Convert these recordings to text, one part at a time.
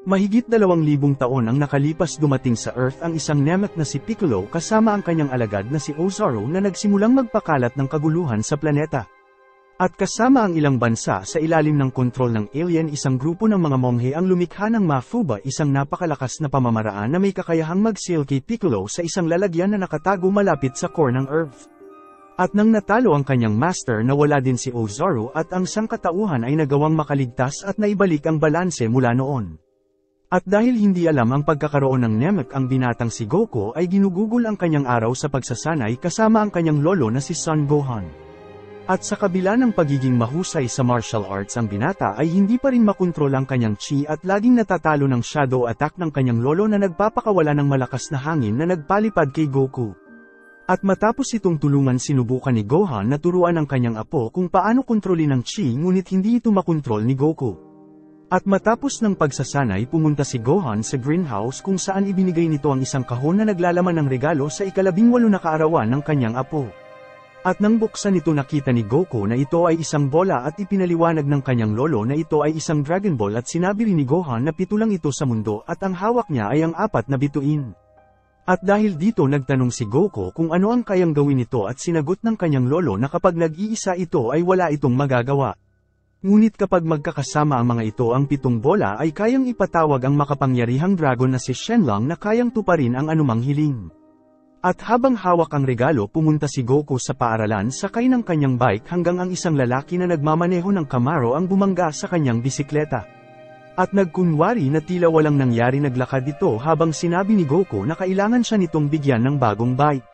Mahigit 2,000 taon ang nakalipas dumating sa Earth ang isang Namek na si Piccolo kasama ang kanyang alagad na si Ozaru na nagsimulang magpakalat ng kaguluhan sa planeta. At kasama ang ilang bansa sa ilalim ng kontrol ng alien, isang grupo ng mga monghe ang lumikha ng Mafuba, isang napakalakas na pamamaraan na may kakayahang mag-sail kay Piccolo sa isang lalagyan na nakatago malapit sa core ng Earth. At nang natalo ang kanyang master, nawala din si Ozaru at ang sangkatauhan ay nagawang makaligtas at naibalik ang balanse mula noon. At dahil hindi alam ang pagkakaroon ng Namek ang binatang si Goku, ay ginugugol ang kanyang araw sa pagsasanay kasama ang kanyang lolo na si Son Gohan. At sa kabila ng pagiging mahusay sa martial arts ang binata ay hindi pa rin makontrol ang kanyang chi at laging natatalo ng shadow attack ng kanyang lolo na nagpapakawala ng malakas na hangin na nagpalipad kay Goku. At matapos itong tulungan, sinubukan ni Gohan na turuan ang kanyang apo kung paano kontrolin ang chi, ngunit hindi ito makontrol ni Goku. At matapos ng pagsasanay, pumunta si Gohan sa greenhouse kung saan ibinigay nito ang isang kahon na naglalaman ng regalo sa ika-18 na kaarawan ng kanyang apo. At nang buksan ito, nakita ni Goku na ito ay isang bola at ipinaliwanag ng kanyang lolo na ito ay isang Dragon Ball, at sinabi rin ni Gohan na 7 lang ito sa mundo at ang hawak niya ay ang 4 na bituin. At dahil dito nagtanong si Goku kung ano ang kayang gawin nito at sinagot ng kanyang lolo na kapag nag-iisa ito ay wala itong magagawa. Ngunit kapag magkakasama ang mga ito, ang 7 bola ay kayang ipatawag ang makapangyarihang dragon na si Shenlong na kayang tuparin ang anumang hiling. At habang hawak ang regalo, pumunta si Goku sa paaralan sakay ng kanyang bike hanggang ang isang lalaki na nagmamaneho ng Camaro ang bumangga sa kanyang bisikleta. At nagkunwari na tila walang nangyari, naglakad ito habang sinabi ni Goku na kailangan siya nitong bigyan ng bagong bike.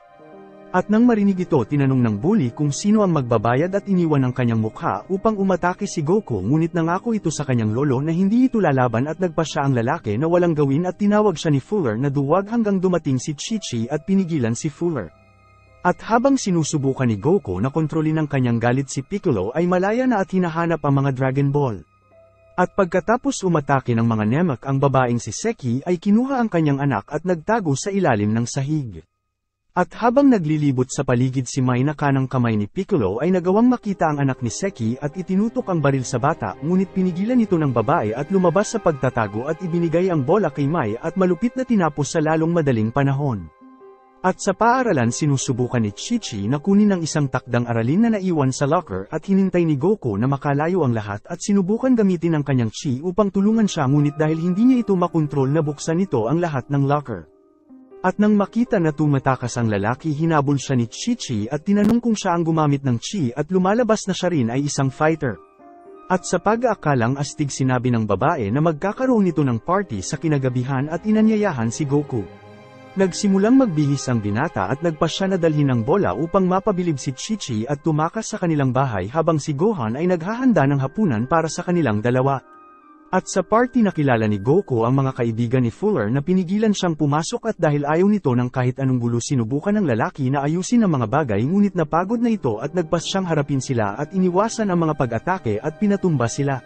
At nang marinig ito, tinanong ng bully kung sino ang magbabayad at iniwan ang kanyang mukha upang umatake si Goku, ngunit nangako ito sa kanyang lolo na hindi ito lalaban at nagpasya ang lalaki na walang gawin at tinawag siya ni Fuller na duwag hanggang dumating si Chi-Chi at pinigilan si Fuller. At habang sinusubukan ni Goku na kontrolin ang kanyang galit, si Piccolo ay malaya na at hinahanap ang mga Dragon Ball. At pagkatapos umatake ng mga Namek, ang babaeng si Seki ay kinuha ang kanyang anak at nagtago sa ilalim ng sahig. At habang naglilibot sa paligid si Mai na kanang kamay ni Piccolo, ay nagawang makita ang anak ni Seki at itinutok ang baril sa bata, ngunit pinigilan ito ng babae at lumabas sa pagtatago at ibinigay ang bola kay Mai at malupit na tinapos sa lalong madaling panahon. At sa paaralan, sinusubukan ni Chi-Chi na kunin ang isang takdang aralin na naiwan sa locker at hinintay ni Goku na makalayo ang lahat at sinubukan gamitin ang kanyang chi upang tulungan siya, ngunit dahil hindi niya ito makontrol, nabuksan nito ang lahat ng locker. At nang makita na tumatakas ang lalaki, hinabol siya ni Chi-Chi at tinanong kung siya ang gumamit ng chi at lumalabas na siya rin ay isang fighter. At sa pag-aakalang astig, sinabi ng babae na magkakaroon nito ng party sa kinagabihan at inanyayahan si Goku. Nagsimulang magbihis ang binata at nagpasya na dalhin ng bola upang mapabilib si Chi-Chi at tumakas sa kanilang bahay habang si Gohan ay naghahanda ng hapunan para sa kanilang dalawa. At sa party nakilala ni Goku ang mga kaibigan ni Fuller na pinigilan siyang pumasok, at dahil ayaw nito ng kahit anong gulo, sinubukan ng lalaki na ayusin ang mga bagay, ngunit napagod na ito at nagpas siyang harapin sila at iniwasan ang mga pag-atake at pinatumba sila.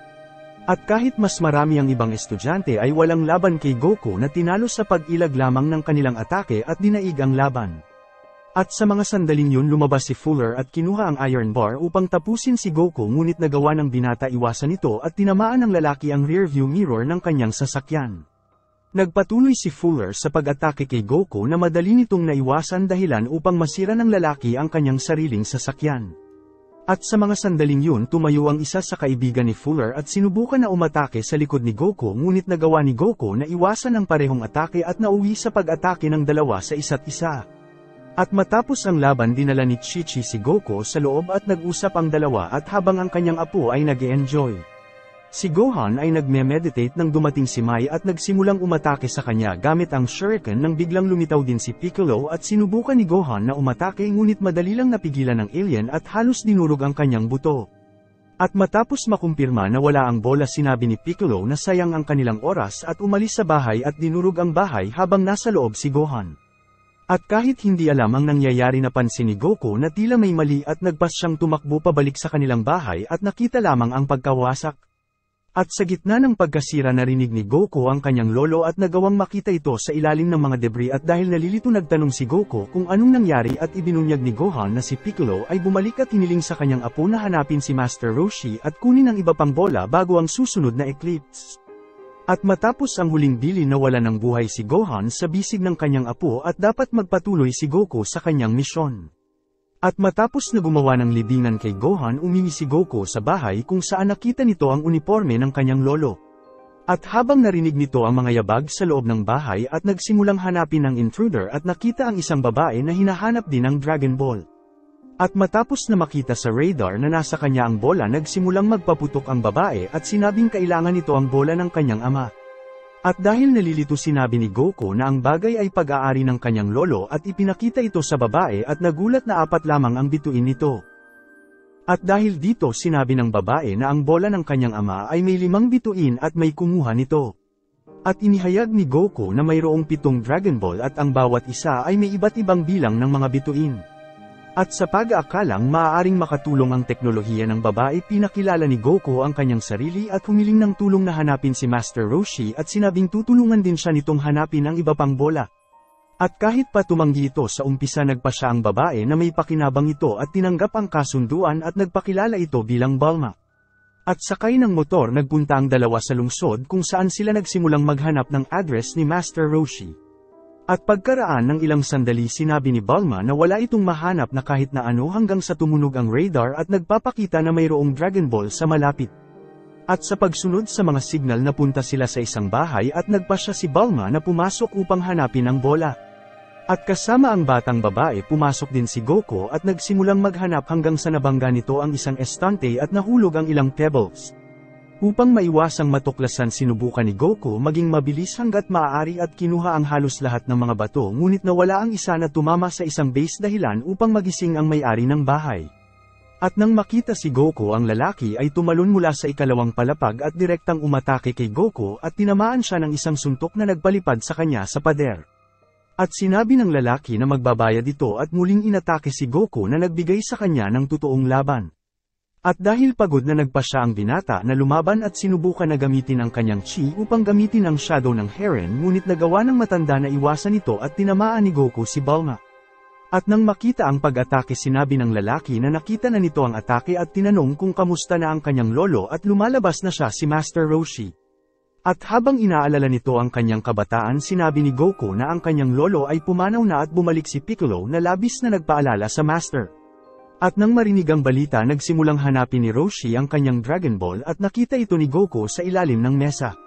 At kahit mas marami ang ibang estudyante ay walang laban kay Goku na tinalo sa pag-ilag lamang ng kanilang atake at dinaig ang laban. At sa mga sandaling yun, lumabas si Fuller at kinuha ang iron bar upang tapusin si Goku, ngunit nagawa ng binata iwasan ito at tinamaan ng lalaki ang rearview mirror ng kanyang sasakyan. Nagpatuloy si Fuller sa pag-atake kay Goku na madali nitong naiwasan, dahilan upang masira ng lalaki ang kanyang sariling sasakyan. At sa mga sandaling yun, tumayo ang isa sa kaibigan ni Fuller at sinubukan na umatake sa likod ni Goku, ngunit nagawa ni Goku na iwasan ang parehong atake at nauwi sa pag-atake ng dalawa sa isa't isa. At matapos ang laban, dinala ni Chi-Chi si Goku sa loob at nag-usap ang dalawa, at habang ang kanyang apo ay nag-e-enjoy. Si Gohan ay nagme-meditate nang dumating si Mai at nagsimulang umatake sa kanya gamit ang shuriken, nang biglang lumitaw din si Piccolo at sinubukan ni Gohan na umatake, ngunit madali lang napigilan ng alien at halos dinurog ang kanyang buto. At matapos makumpirma na wala ang bola, sinabi ni Piccolo na sayang ang kanilang oras at umalis sa bahay at dinurog ang bahay habang nasa loob si Gohan. At kahit hindi alam ang nangyayari, napansin ni Goku na tila may mali at nagpas siyang tumakbo pabalik sa kanilang bahay at nakita lamang ang pagkawasak. At sa gitna ng pagkasira, narinig ni Goku ang kanyang lolo at nagawang makita ito sa ilalim ng mga debris, at dahil nalilito nagtanong si Goku kung anong nangyari at ibinunyag ni Gohan na si Piccolo ay bumalik at hiniling sa kanyang apo na hanapin si Master Roshi at kunin ang iba pang bola bago ang susunod na eclipse. At matapos ang huling bili nawala ng buhay si Gohan sa bisig ng kanyang apo at dapat magpatuloy si Goku sa kanyang misyon. At matapos na gumawa ng libingan kay Gohan umiwi si Goku sa bahay kung saan nakita nito ang uniforme ng kanyang lolo. At habang narinig nito ang mga yabag sa loob ng bahay at nagsimulang hanapin ang intruder at nakita ang isang babae na hinahanap din ng Dragon Ball. At matapos na makita sa radar na nasa kanya ang bola nagsimulang magpaputok ang babae at sinabing kailangan nito ang bola ng kanyang ama. At dahil nalilito sinabi ni Goku na ang bagay ay pag-aari ng kanyang lolo at ipinakita ito sa babae at nagulat na 4 lamang ang bituin nito. At dahil dito sinabi ng babae na ang bola ng kanyang ama ay may 5 bituin at may kumuha nito. At inihayag ni Goku na mayroong 7 Dragon Ball at ang bawat isa ay may iba't ibang bilang ng mga bituin. At sa pag-aakalang maaaring makatulong ang teknolohiya ng babae pinakilala ni Goku ang kanyang sarili at humiling ng tulong na hanapin si Master Roshi at sinabing tutulungan din siya nitong hanapin ang iba pang bola. At kahit pa tumanggi ito sa umpisa nagpa siya ang babae na may pakinabang ito at tinanggap ang kasunduan at nagpakilala ito bilang Bulma. At sakay ng motor nagpunta ang dalawa sa lungsod kung saan sila nagsimulang maghanap ng address ni Master Roshi. At pagkaraan ng ilang sandali sinabi ni Bulma na wala itong mahanap na kahit na ano hanggang sa tumunog ang radar at nagpapakita na mayroong Dragon Ball sa malapit. At sa pagsunod sa mga signal napunta sila sa isang bahay at nagpasya si Bulma na pumasok upang hanapin ang bola. At kasama ang batang babae pumasok din si Goku at nagsimulang maghanap hanggang sa nabangga nito ang isang estante at nahulog ang ilang pebbles. Upang maiwasang matuklasan sinubukan ni Goku maging mabilis hanggat maaari at kinuha ang halos lahat ng mga bato ngunit nawala ang isa na tumama sa isang base dahilan upang magising ang may-ari ng bahay. At nang makita si Goku ang lalaki ay tumalon mula sa ikalawang palapag at direktang umatake kay Goku at tinamaan siya ng isang suntok na nagpalipad sa kanya sa pader. At sinabi ng lalaki na magbabayad ito at muling inatake si Goku na nagbigay sa kanya ng totoong laban. At dahil pagod na nagpa siya ang binata na lumaban at sinubukan na gamitin ang kanyang chi upang gamitin ang shadow ng Heron ngunit nagawa ng matanda na iwasan ito at tinamaan ni Goku si Bulma. At nang makita ang pag-atake sinabi ng lalaki na nakita na nito ang atake at tinanong kung kamusta na ang kanyang lolo at lumalabas na siya si Master Roshi. At habang inaalala nito ang kanyang kabataan sinabi ni Goku na ang kanyang lolo ay pumanaw na at bumalik si Piccolo na labis na nagpaalala sa Master. At nang marinig ang balita nagsimulang hanapin ni Roshi ang kanyang Dragon Ball at nakita ito ni Goku sa ilalim ng mesa.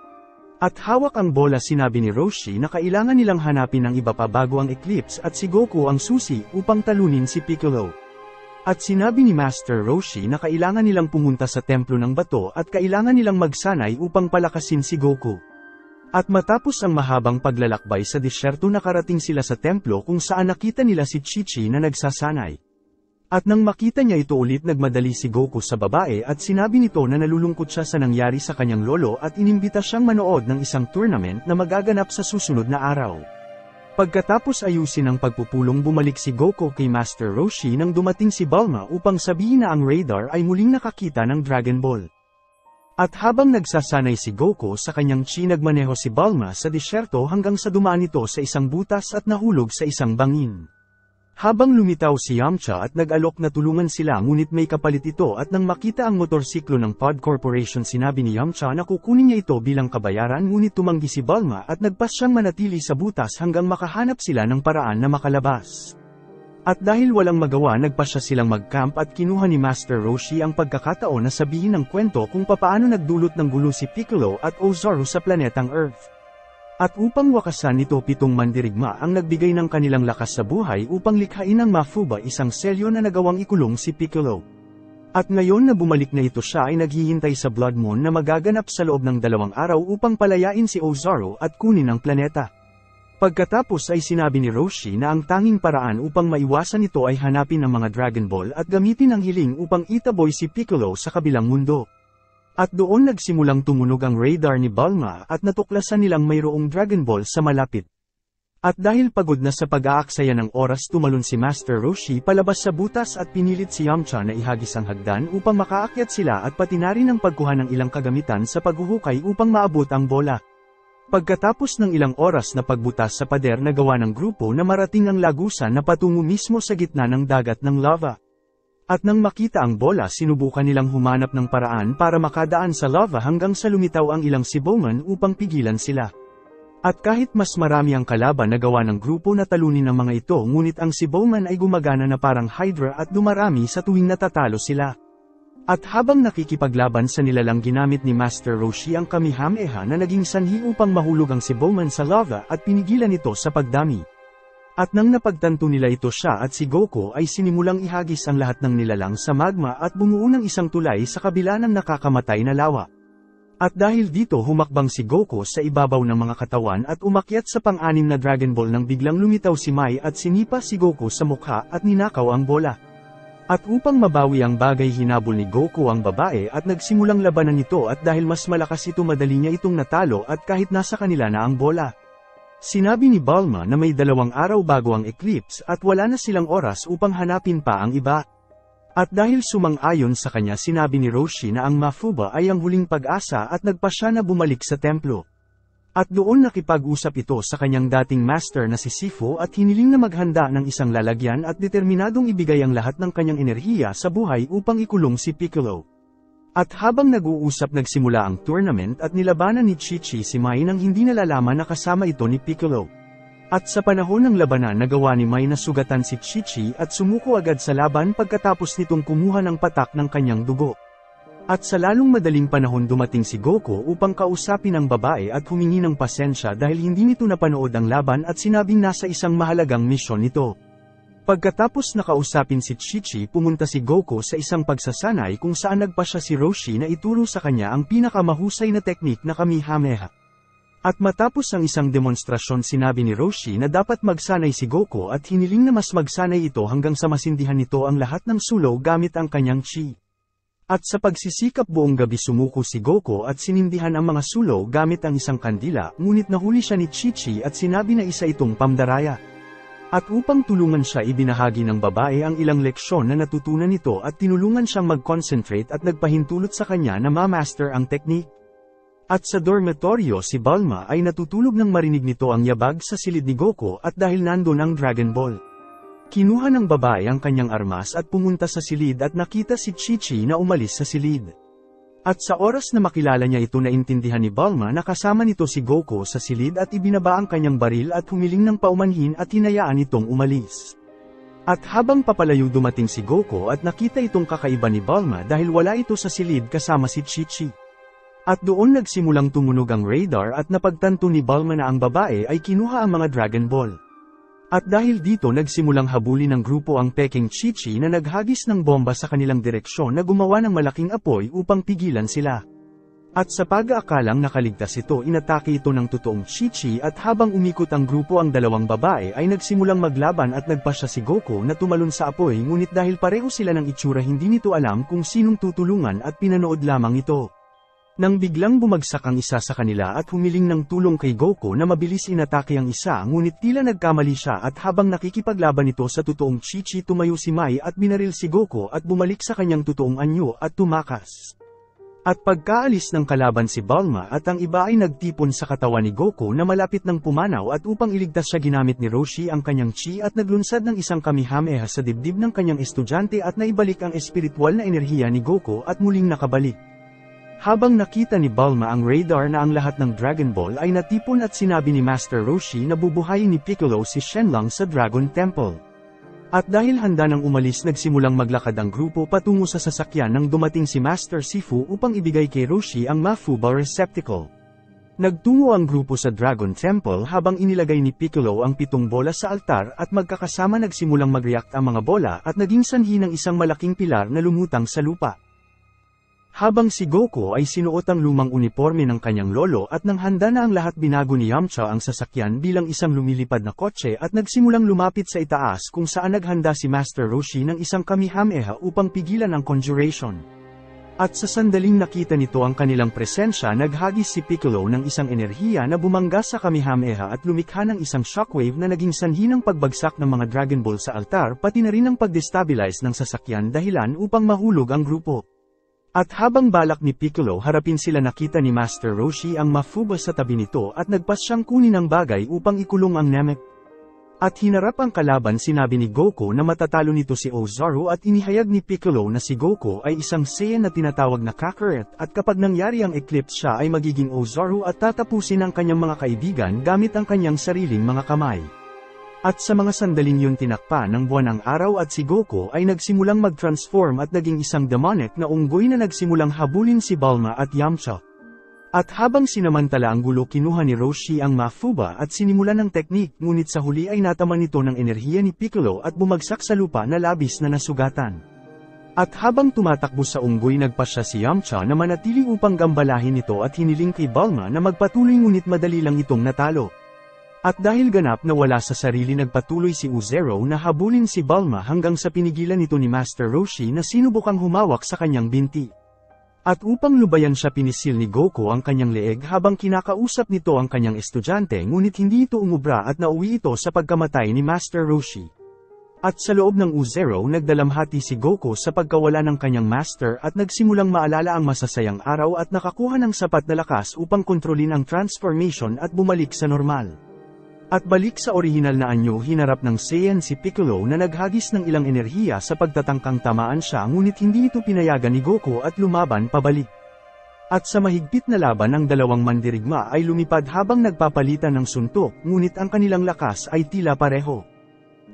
At hawak ang bola sinabi ni Roshi na kailangan nilang hanapin ang iba pa bago ang Eclipse at si Goku ang susi upang talunin si Piccolo. At sinabi ni Master Roshi na kailangan nilang pumunta sa templo ng bato at kailangan nilang magsanay upang palakasin si Goku. At matapos ang mahabang paglalakbay sa disyerto nakarating sila sa templo kung saan nakita nila si Chi-Chi na nagsasanay. At nang makita niya ito ulit nagmadali si Goku sa babae at sinabi nito na nalulungkot siya sa nangyari sa kanyang lolo at inimbita siyang manood ng isang tournament na magaganap sa susunod na araw. Pagkatapos ayusin ang pagpupulong bumalik si Goku kay Master Roshi nang dumating si Bulma upang sabihin na ang radar ay muling nakakita ng Dragon Ball. At habang nagsasanay si Goku sa kanyang chi nagmaneho si Bulma sa disyerto hanggang sa dumaan ito sa isang butas at nahulog sa isang bangin. Habang lumitaw si Yamcha at nag-alok na tulungan sila ngunit may kapalit ito at nang makita ang motorsiklo ng Pod Corporation sinabi ni Yamcha na kukunin niya ito bilang kabayaran ngunit tumanggi si Bulma at nagpas siyang manatili sa butas hanggang makahanap sila ng paraan na makalabas. At dahil walang magawa nagpasya silang mag-camp at kinuha ni Master Roshi ang pagkakataon na sabihin ng kwento kung papaano nagdulot ng gulo si Piccolo at Ozaru sa planetang Earth. At upang wakasan nito 7 mandirigma ang nagbigay ng kanilang lakas sa buhay upang likhain ng Mafuba isang selyo na nagawang ikulong si Piccolo. At ngayon na bumalik na ito siya ay naghihintay sa Blood Moon na magaganap sa loob ng 2 araw upang palayain si Ozaru at kunin ang planeta. Pagkatapos ay sinabi ni Roshi na ang tanging paraan upang maiwasan ito ay hanapin ang mga Dragon Ball at gamitin ang hiling upang itaboy si Piccolo sa kabilang mundo. At doon nagsimulang tumunog ang radar ni Bulma at natuklasan nilang mayroong Dragon Ball sa malapit. At dahil pagod na sa pag-aaksaya ng oras tumalon si Master Roshi palabas sa butas at pinilit si Yamcha na ihagis ang hagdan upang makaakyat sila at pati na rin ang pagkuha ng ilang kagamitan sa paghuhukay upang maabot ang bola. Pagkatapos ng ilang oras na pagbutas sa pader nagawa ng grupo na marating ang lagusan na patungo mismo sa gitna ng dagat ng lava. At nang makita ang bola sinubukan nilang humanap ng paraan para makadaan sa lava hanggang sa lumitaw ang ilang Sibongan upang pigilan sila. At kahit mas marami ang kalaban na gawa ng grupo na talunin ng mga ito ngunit ang Sibongan ay gumagana na parang Hydra at dumarami sa tuwing natatalo sila. At habang nakikipaglaban sa nilalang ginamit ni Master Roshi ang Kamehameha na naging sanhi upang mahulog ang Sibongan sa lava at pinigilan ito sa pagdami. At nang napagtanto nila ito siya at si Goku ay sinimulang ihagis ang lahat ng nilalang sa magma at bumuo ng isang tulay sa kabila ng nakakamatay na lawa. At dahil dito humakbang si Goku sa ibabaw ng mga katawan at umakyat sa pang-anim na Dragon Ball nang biglang lumitaw si Mai at sinipa si Goku sa mukha at ninakaw ang bola. At upang mabawi ang bagay hinabol ni Goku ang babae at nagsimulang labanan nito at dahil mas malakas ito madali niya itong natalo at kahit nasa kanila na ang bola. Sinabi ni Bulma na may 2 araw bago ang eclipse at wala na silang oras upang hanapin pa ang iba. At dahil sumang-ayon sa kanya sinabi ni Roshi na ang Mafuba ay ang huling pag-asa at nagpa siya na bumalik sa templo. At doon nakipag-usap ito sa kanyang dating master na si Sifu at hiniling na maghanda ng isang lalagyan at determinadong ibigay ang lahat ng kanyang enerhiya sa buhay upang ikulong si Piccolo. At habang nag-uusap nagsimula ang tournament at nilabanan ni Chi-Chi si Mai nang hindi nalalaman na kasama ito ni Piccolo. At sa panahon ng labanan nagawa ni Mai na sugatan si Chi-Chi at sumuko agad sa laban pagkatapos nitong kumuha ng patak ng kanyang dugo. At sa lalong madaling panahon dumating si Goku upang kausapin ang babae at humingi ng pasensya dahil hindi nito napanood ang laban at sinabing nasa isang mahalagang misyon nito. Pagkatapos nakausapin si Chi-Chi pumunta si Goku sa isang pagsasanay kung saan nagpa siya si Roshi na ituro sa kanya ang pinakamahusay na teknik na Kamehameha. At matapos ang isang demonstrasyon sinabi ni Roshi na dapat magsanay si Goku at hiniling na mas magsanay ito hanggang sa masindihan nito ang lahat ng sulong gamit ang kanyang chi. At sa pagsisikap buong gabi sumuko si Goku at sinindihan ang mga sulong gamit ang isang kandila ngunit nahuli siya ni Chi-Chi at sinabi na isa itong pamdaraya. At upang tulungan siya ibinahagi ng babae ang ilang leksyon na natutunan nito at tinulungan siyang mag-concentrate at nagpahintulot sa kanya na ma-master ang technique. At sa dormitoryo si Bulma ay natutulog nang marinig nito ang yabag sa silid ni Goku at dahil nandun ang Dragon Ball. Kinuha ng babae ang kanyang armas at pumunta sa silid at nakita si Chi-Chi na umalis sa silid. At sa oras na makilala niya ito naintindihan ni Bulma na kasama nito si Goku sa silid at ibinaba ang kanyang baril at humiling ng paumanhin at hinayaan itong umalis. At habang papalayo dumating si Goku at nakita itong kakaiba ni Bulma dahil wala ito sa silid kasama si Chi-Chi. At doon nagsimulang tumunog ang radar at napagtanto ni Bulma na ang babae ay kinuha ang mga Dragon Ball. At dahil dito nagsimulang habulin ng grupo ang Peking Chi-Chi na naghagis ng bomba sa kanilang direksyon na gumawa ng malaking apoy upang pigilan sila. At sa pag-aakalang nakaligtas ito inatake ito ng totoong Chi-Chi at habang umikot ang grupo ang 2 babae ay nagsimulang maglaban at nagpasya si Goku na tumalon sa apoy ngunit dahil pareho sila ng itsura hindi nito alam kung sinong tutulungan at pinanood lamang ito. Nang biglang bumagsak ang isa sa kanila at humiling ng tulong kay Goku na mabilis inatake ang isa ngunit tila nagkamali siya at habang nakikipaglaban ito sa totoong Chi-Chi tumayo si Mai at binaril si Goku at bumalik sa kanyang totoong anyo at tumakas. At pagkaalis ng kalaban si Bulma at ang iba ay nagtipon sa katawan ni Goku na malapit ng pumanaw at upang iligtas siya ginamit ni Roshi ang kanyang chi at naglunsad ng isang Kamehameha sa dibdib ng kanyang estudyante at naibalik ang espiritual na enerhiya ni Goku at muling nakabalik. Habang nakita ni Bulma ang radar na ang lahat ng Dragon Ball ay natipon at sinabi ni Master Roshi na bubuhayin ni Piccolo si Shenlong sa Dragon Temple. At dahil handa nang umalis nagsimulang maglakad ang grupo patungo sa sasakyan nang dumating si Master Sifu upang ibigay kay Roshi ang Mafuba receptacle. Nagtungo ang grupo sa Dragon Temple habang inilagay ni Piccolo ang 7 bola sa altar at magkakasama nagsimulang mag-react ang mga bola at naging sanhi ng isang malaking pilar na lumutang sa lupa. Habang si Goku ay sinuot ang lumang uniforme ng kanyang lolo at nang handa na ang lahat binago ni Yamcha ang sasakyan bilang isang lumilipad na kotse at nagsimulang lumapit sa itaas kung saan naghanda si Master Roshi ng isang Kamehameha upang pigilan ang conjuration. At sa sandaling nakita nito ang kanilang presensya naghagis si Piccolo ng isang enerhiya na bumangga sa Kamehameha at lumikha ng isang shockwave na naging sanhi ng pagbagsak ng mga Dragon Ball sa altar pati na rin ang pag-destabilize ng sasakyan dahilan upang mahulog ang grupo. At habang balak ni Piccolo harapin sila nakita ni Master Roshi ang Mafuba sa tabi nito at nagpas siyang kunin ang bagay upang ikulong ang Namek. At hinarap ang kalaban, sinabi ni Goku na matatalo nito si Ozaru at inihayag ni Piccolo na si Goku ay isang Saiyan na tinatawag na Kakarot at kapag nangyari ang eclipse siya ay magiging Ozaru at tatapusin ang kanyang mga kaibigan gamit ang kanyang sariling mga kamay. At sa mga sandaling yun tinakpa ng buwan ang araw at si Goku ay nagsimulang mag-transform at naging isang demonic na unggoy na nagsimulang habulin si Bulma at Yamcha. At habang sinamantala ang gulo, kinuha ni Roshi ang Mafuba at sinimulan ng teknik, ngunit sa huli ay nataman nito ng enerhiya ni Piccolo at bumagsak sa lupa na labis na nasugatan. At habang tumatakbo sa unggoy, nagpasya si Yamcha na manatili upang gambalahin ito at hiniling kay Bulma na magpatuloy, ngunit madali lang itong natalo. At dahil ganap na wala sa sarili, nagpatuloy si Uzero na habulin si Bulma hanggang sa pinigilan ito ni Master Roshi na sinubukang humawak sa kanyang binti. At upang lubayan siya, pinisil ni Goku ang kanyang leeg habang kinakausap nito ang kanyang estudyante, ngunit hindi ito umubra at nauwi ito sa pagkamatay ni Master Roshi. At sa loob ng Uzero, nagdalamhati si Goku sa pagkawala ng kanyang master at nagsimulang maalala ang masasayang araw at nakakuha ng sapat na lakas upang kontrolin ang transformation at bumalik sa normal. At balik sa orihinal na anyo, hinarap ng Saiyan si Piccolo na naghagis ng ilang enerhiya sa pagtatangkang tamaan siya, ngunit hindi ito pinayagan ni Goku at lumaban pabalik. At sa mahigpit na laban, ang dalawang mandirigma ay lumipad habang nagpapalitan ng suntok, ngunit ang kanilang lakas ay tila pareho.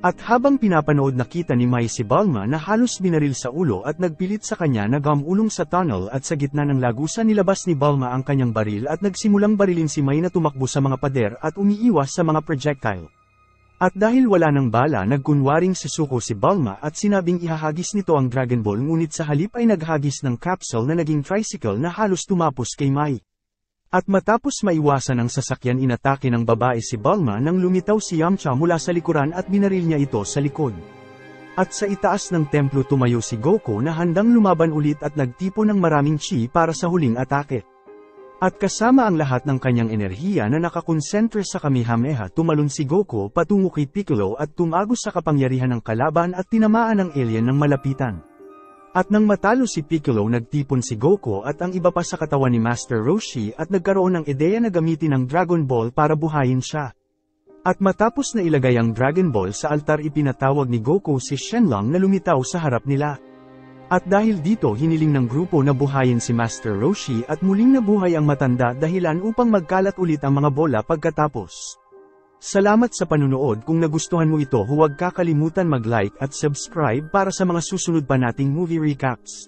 At habang pinapanood, nakita ni Mai si Bulma na halos binaril sa ulo at nagpilit sa kanya na gumulong sa tunnel, at sa gitna ng lagusan nilabas ni Bulma ang kanyang baril at nagsimulang barilin si Mai na tumakbo sa mga pader at umiiwas sa mga projectile. At dahil wala ng bala, nagkunwaring susuko si Bulma at sinabing ihahagis nito ang Dragon Ball, ngunit sa halip ay naghagis ng capsule na naging tricycle na halos tumapos kay Mai. At matapos maiwasan ang sasakyan, inatake ng babae si Bulma nang lumitaw si Yamcha mula sa likuran at binaril niya ito sa likod. At sa itaas ng templo tumayo si Goku na handang lumaban ulit at nagtipon ng maraming chi para sa huling atake. At kasama ang lahat ng kanyang enerhiya na nakakonsentre sa Kamehameha, tumalon si Goku patungo kay Piccolo at tumagos sa kapangyarihan ng kalaban at tinamaan ng alien ng malapitan. At nang matalo si Piccolo, nagtipon si Goku at ang iba pa sa katawan ni Master Roshi at nagkaroon ng ideya na gamitin ang Dragon Ball para buhayin siya. At matapos na ilagay ang Dragon Ball sa altar, ipinatawag ni Goku si Shenlong na lumitaw sa harap nila. At dahil dito, hiniling ng grupo na buhayin si Master Roshi at muling nabuhay ang matanda, dahilan upang magkalat ulit ang mga bola pagkatapos. Salamat sa panunood. Kung nagustuhan mo ito, huwag kakalimutan mag-like at subscribe para sa mga susunod pa nating movie recaps.